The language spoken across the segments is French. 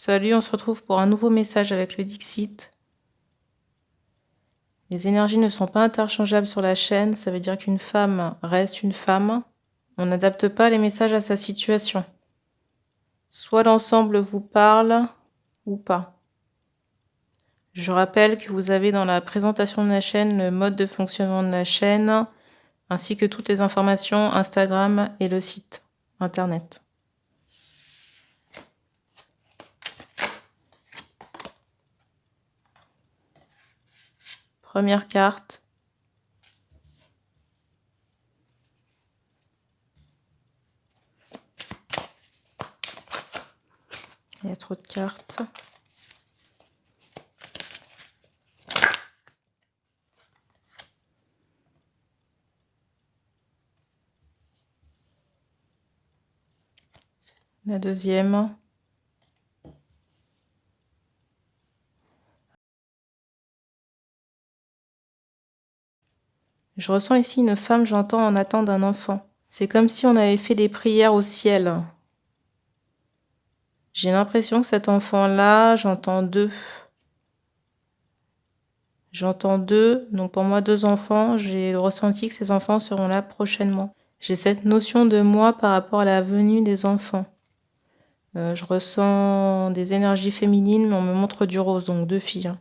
Salut, on se retrouve pour un nouveau message avec le Dixit. Les énergies ne sont pas interchangeables sur la chaîne, ça veut dire qu'une femme reste une femme. On n'adapte pas les messages à sa situation. Soit l'ensemble vous parle ou pas. Je rappelle que vous avez dans la présentation de la chaîne le mode de fonctionnement de la chaîne, ainsi que toutes les informations Instagram et le site internet. Première carte. Il y a trop de cartes. La deuxième. Je ressens ici une femme, j'entends, en attente d'un enfant. C'est comme si on avait fait des prières au ciel. J'ai l'impression que cet enfant-là, j'entends deux. J'entends deux, donc pour moi 2 enfants. J'ai le ressenti que ces enfants seront là prochainement. J'ai cette notion de moi par rapport à la venue des enfants. Je ressens des énergies féminines, mais on me montre du rose, donc 2 filles.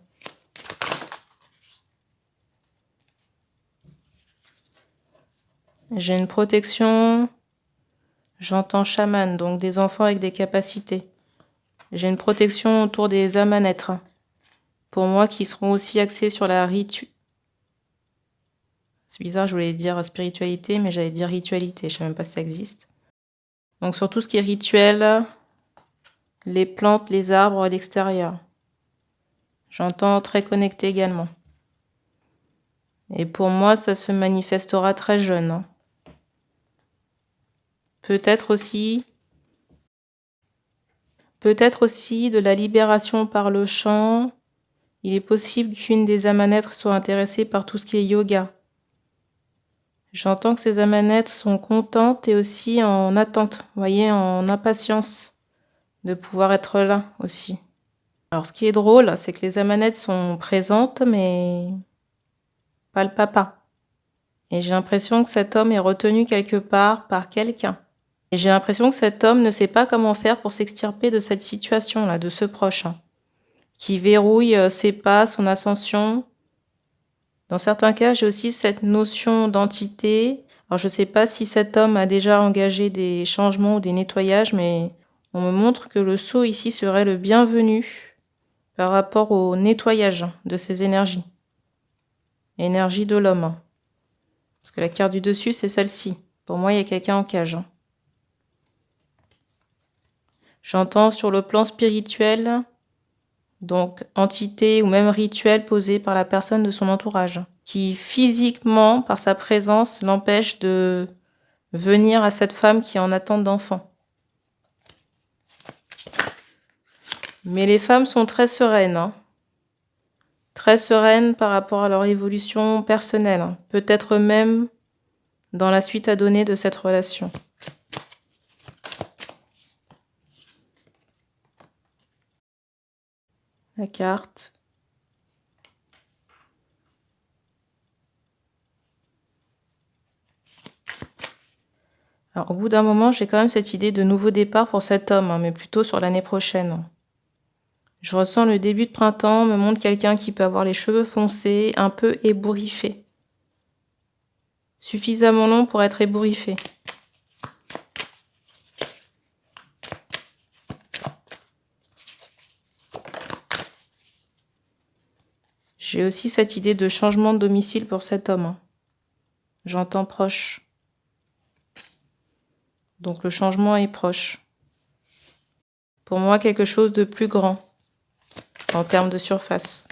J'ai une protection, j'entends chaman, donc des enfants avec des capacités. J'ai une protection autour des âmes à naître, pour moi qui seront aussi axées sur la C'est bizarre, je voulais dire spiritualité, mais j'allais dire ritualité, je ne sais même pas si ça existe. Donc sur tout ce qui est rituel, les plantes, les arbres à l'extérieur. J'entends très connecté également. Et pour moi, ça se manifestera très jeune. Peut-être aussi de la libération par le chant. Il est possible qu'une des âmes à naître soit intéressée par tout ce qui est yoga. J'entends que ces âmes à naître sont contentes et aussi en attente, vous voyez, en impatience de pouvoir être là aussi. Alors ce qui est drôle, c'est que les âmes à naître sont présentes, mais pas le papa. Et j'ai l'impression que cet homme est retenu quelque part par quelqu'un. Et j'ai l'impression que cet homme ne sait pas comment faire pour s'extirper de cette situation-là, de ce proche, qui verrouille ses pas, son ascension. Dans certains cas, j'ai aussi cette notion d'entité. Alors, je ne sais pas si cet homme a déjà engagé des changements ou des nettoyages, mais on me montre que le saut ici serait le bienvenu par rapport au nettoyage de ces énergies. Énergie de l'homme. Parce que la carte du dessus, c'est celle-ci. Pour moi, il y a quelqu'un en cage. J'entends sur le plan spirituel, donc entité ou même rituel posé par la personne de son entourage, qui physiquement, par sa présence, l'empêche de venir à cette femme qui est en attente d'enfant. Mais les femmes sont très sereines, très sereines par rapport à leur évolution personnelle, peut-être même dans la suite à donner de cette relation. La carte. Alors, au bout d'un moment, j'ai quand même cette idée de nouveau départ pour cet homme, mais plutôt sur l'année prochaine. Je ressens le début de printemps, me montre quelqu'un qui peut avoir les cheveux foncés, un peu ébouriffé. Suffisamment long pour être ébouriffé. J'ai aussi cette idée de changement de domicile pour cet homme. J'entends proche. Donc le changement est proche. Pour moi, quelque chose de plus grand en termes de surface.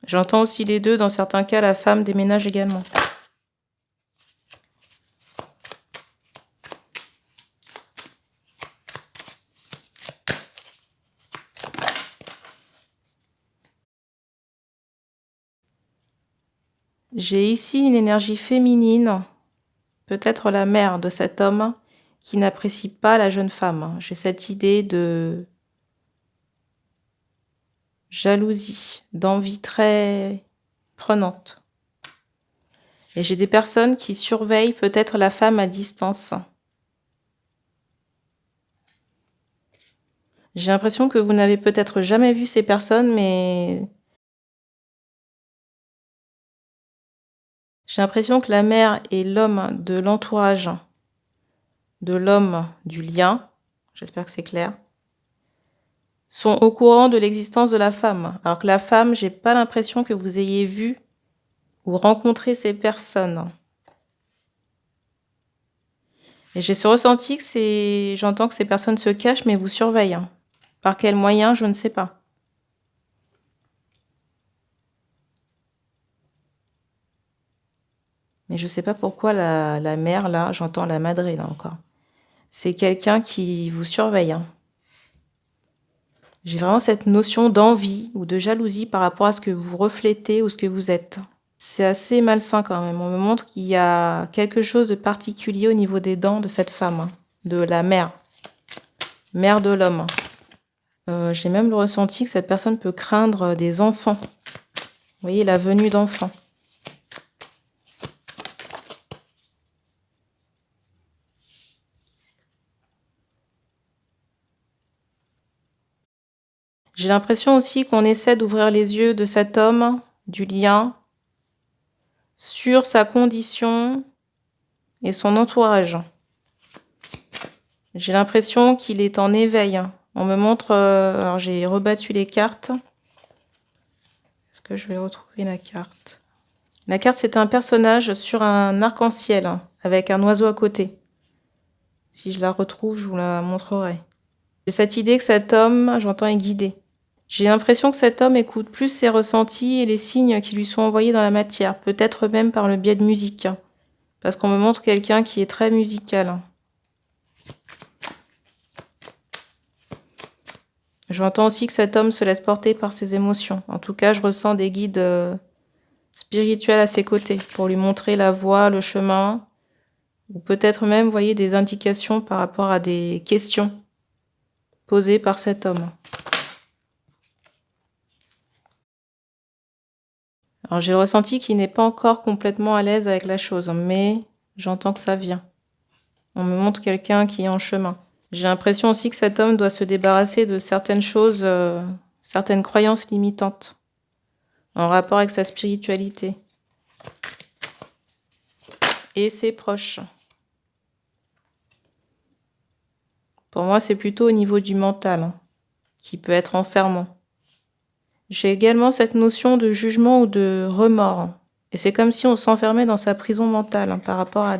J'entends aussi les deux, dans certains cas, la femme déménage également. J'ai ici une énergie féminine, peut-être la mère de cet homme, qui n'apprécie pas la jeune femme. J'ai cette idée de jalousie, d'envie très prenante. Et j'ai des personnes qui surveillent peut-être la femme à distance. J'ai l'impression que vous n'avez peut-être jamais vu ces personnes, mais j'ai l'impression que la mère et l'homme de l'entourage de l'homme du lien, j'espère que c'est clair, sont au courant de l'existence de la femme. Alors que la femme, j'ai pas l'impression que vous ayez vu ou rencontré ces personnes. Et j'ai ce ressenti que j'entends que ces personnes se cachent, mais vous surveillent. Par quels moyens, je ne sais pas. Mais je sais pas pourquoi la mère, là, j'entends la madré, là encore. C'est quelqu'un qui vous surveille. J'ai vraiment cette notion d'envie ou de jalousie par rapport à ce que vous reflétez ou ce que vous êtes. C'est assez malsain quand même. On me montre qu'il y a quelque chose de particulier au niveau des dents de cette femme, de la mère de l'homme. J'ai même le ressenti que cette personne peut craindre des enfants. Vous voyez, la venue d'enfants. J'ai l'impression aussi qu'on essaie d'ouvrir les yeux de cet homme, du lien, sur sa condition et son entourage. J'ai l'impression qu'il est en éveil. On me montre... alors j'ai rebattu les cartes. Est-ce que je vais retrouver la carte? La carte, c'est un personnage sur un arc-en-ciel avec un oiseau à côté. Si je la retrouve, je vous la montrerai. J'ai cette idée que cet homme, j'entends, est guidé. J'ai l'impression que cet homme écoute plus ses ressentis et les signes qui lui sont envoyés dans la matière, peut-être même par le biais de musique, parce qu'on me montre quelqu'un qui est très musical. J'entends aussi que cet homme se laisse porter par ses émotions. En tout cas, je ressens des guides spirituels à ses côtés pour lui montrer la voie, le chemin, ou peut-être même, vous voyez, des indications par rapport à des questions posées par cet homme. Alors j'ai ressenti qu'il n'est pas encore complètement à l'aise avec la chose, mais j'entends que ça vient. On me montre quelqu'un qui est en chemin. J'ai l'impression aussi que cet homme doit se débarrasser de certaines choses, certaines croyances limitantes en rapport avec sa spiritualité et ses proches. Pour moi, c'est plutôt au niveau du mental qui peut être enfermant. J'ai également cette notion de jugement ou de remords. Et c'est comme si on s'enfermait dans sa prison mentale par rapport à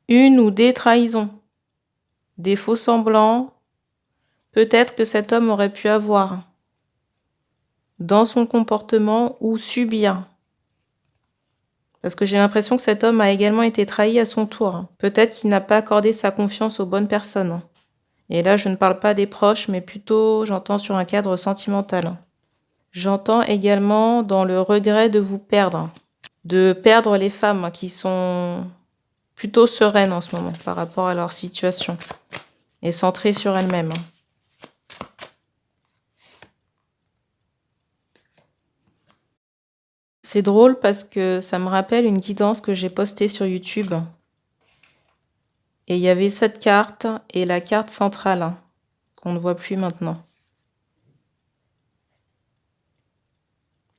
une ou des trahisons, des faux semblants, peut-être que cet homme aurait pu avoir dans son comportement ou subir. Parce que j'ai l'impression que cet homme a également été trahi à son tour. Peut-être qu'il n'a pas accordé sa confiance aux bonnes personnes. Et là, je ne parle pas des proches, mais plutôt, j'entends sur un cadre sentimental. J'entends également dans le regret de vous perdre, de perdre les femmes qui sont plutôt sereines en ce moment par rapport à leur situation et centrées sur elles-mêmes. C'est drôle parce que ça me rappelle une guidance que j'ai postée sur YouTube. Et il y avait cette carte et la carte centrale qu'on ne voit plus maintenant.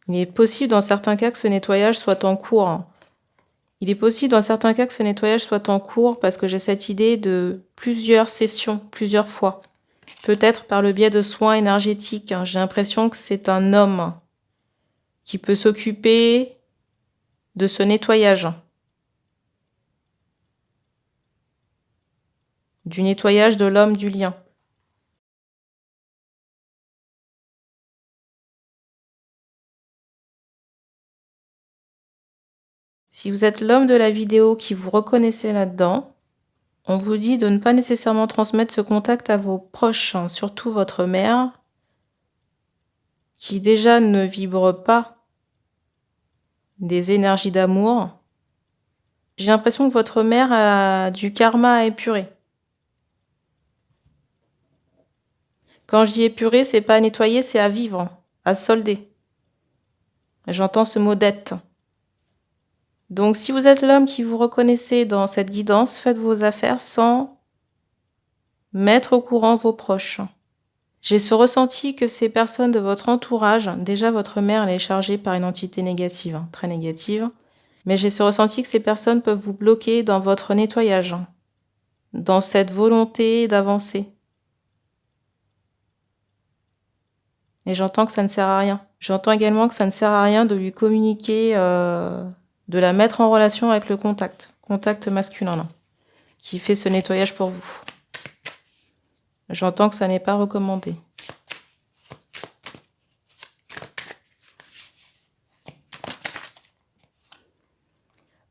Il est possible dans certains cas que ce nettoyage soit en cours. Il est possible dans certains cas que ce nettoyage soit en cours parce que j'ai cette idée de plusieurs sessions, plusieurs fois. Peut-être par le biais de soins énergétiques. J'ai l'impression que c'est un homme qui peut s'occuper de ce nettoyage. Du nettoyage de l'homme du lien. Si vous êtes l'homme de la vidéo qui vous reconnaissez là-dedans, on vous dit de ne pas nécessairement transmettre ce contact à vos proches, surtout votre mère, qui déjà ne vibre pas des énergies d'amour, J'ai l'impression que votre mère a du karma à épurer. Quand je dis épurer, c'est pas à nettoyer, c'est à vivre, à solder. J'entends ce mot dette. Donc si vous êtes l'homme qui vous reconnaissez dans cette guidance, faites vos affaires sans mettre au courant vos proches. J'ai ce ressenti que ces personnes de votre entourage, déjà votre mère, elle est chargée par une entité négative, très négative, mais j'ai ce ressenti que ces personnes peuvent vous bloquer dans votre nettoyage, dans cette volonté d'avancer. Et j'entends que ça ne sert à rien. J'entends également que ça ne sert à rien de lui communiquer, de la mettre en relation avec le contact masculin, là, qui fait ce nettoyage pour vous. J'entends que ça n'est pas recommandé.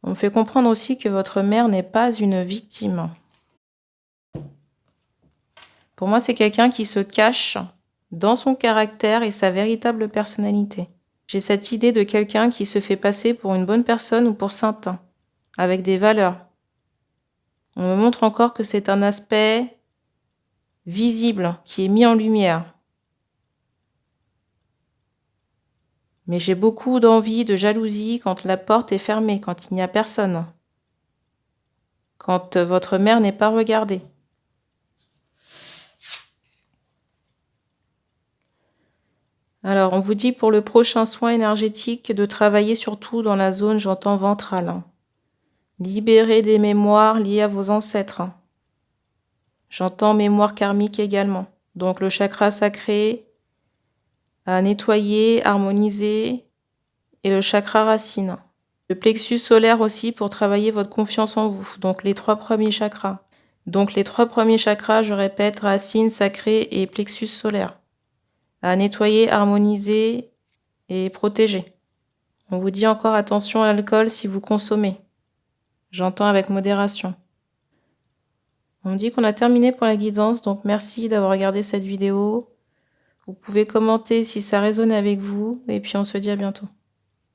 On me fait comprendre aussi que votre mère n'est pas une victime. Pour moi, c'est quelqu'un qui se cache dans son caractère et sa véritable personnalité. J'ai cette idée de quelqu'un qui se fait passer pour une bonne personne ou pour saint, avec des valeurs. On me montre encore que c'est un aspect visible, qui est mis en lumière. Mais j'ai beaucoup d'envie, de jalousie quand la porte est fermée, quand il n'y a personne. Quand votre mère n'est pas regardée. Alors, on vous dit pour le prochain soin énergétique de travailler surtout dans la zone, j'entends, ventrale. Libérer des mémoires liées à vos ancêtres. J'entends mémoire karmique également. Donc le chakra sacré à nettoyer, harmoniser et le chakra racine. Le plexus solaire aussi pour travailler votre confiance en vous. Donc les 3 premiers chakras. Donc les 3 premiers chakras, je répète, racine, sacré et plexus solaire. À nettoyer, harmoniser et protéger. On vous dit encore attention à l'alcool si vous consommez. J'entends avec modération. On me dit qu'on a terminé pour la guidance, donc merci d'avoir regardé cette vidéo. Vous pouvez commenter si ça résonne avec vous, et puis on se dit à bientôt.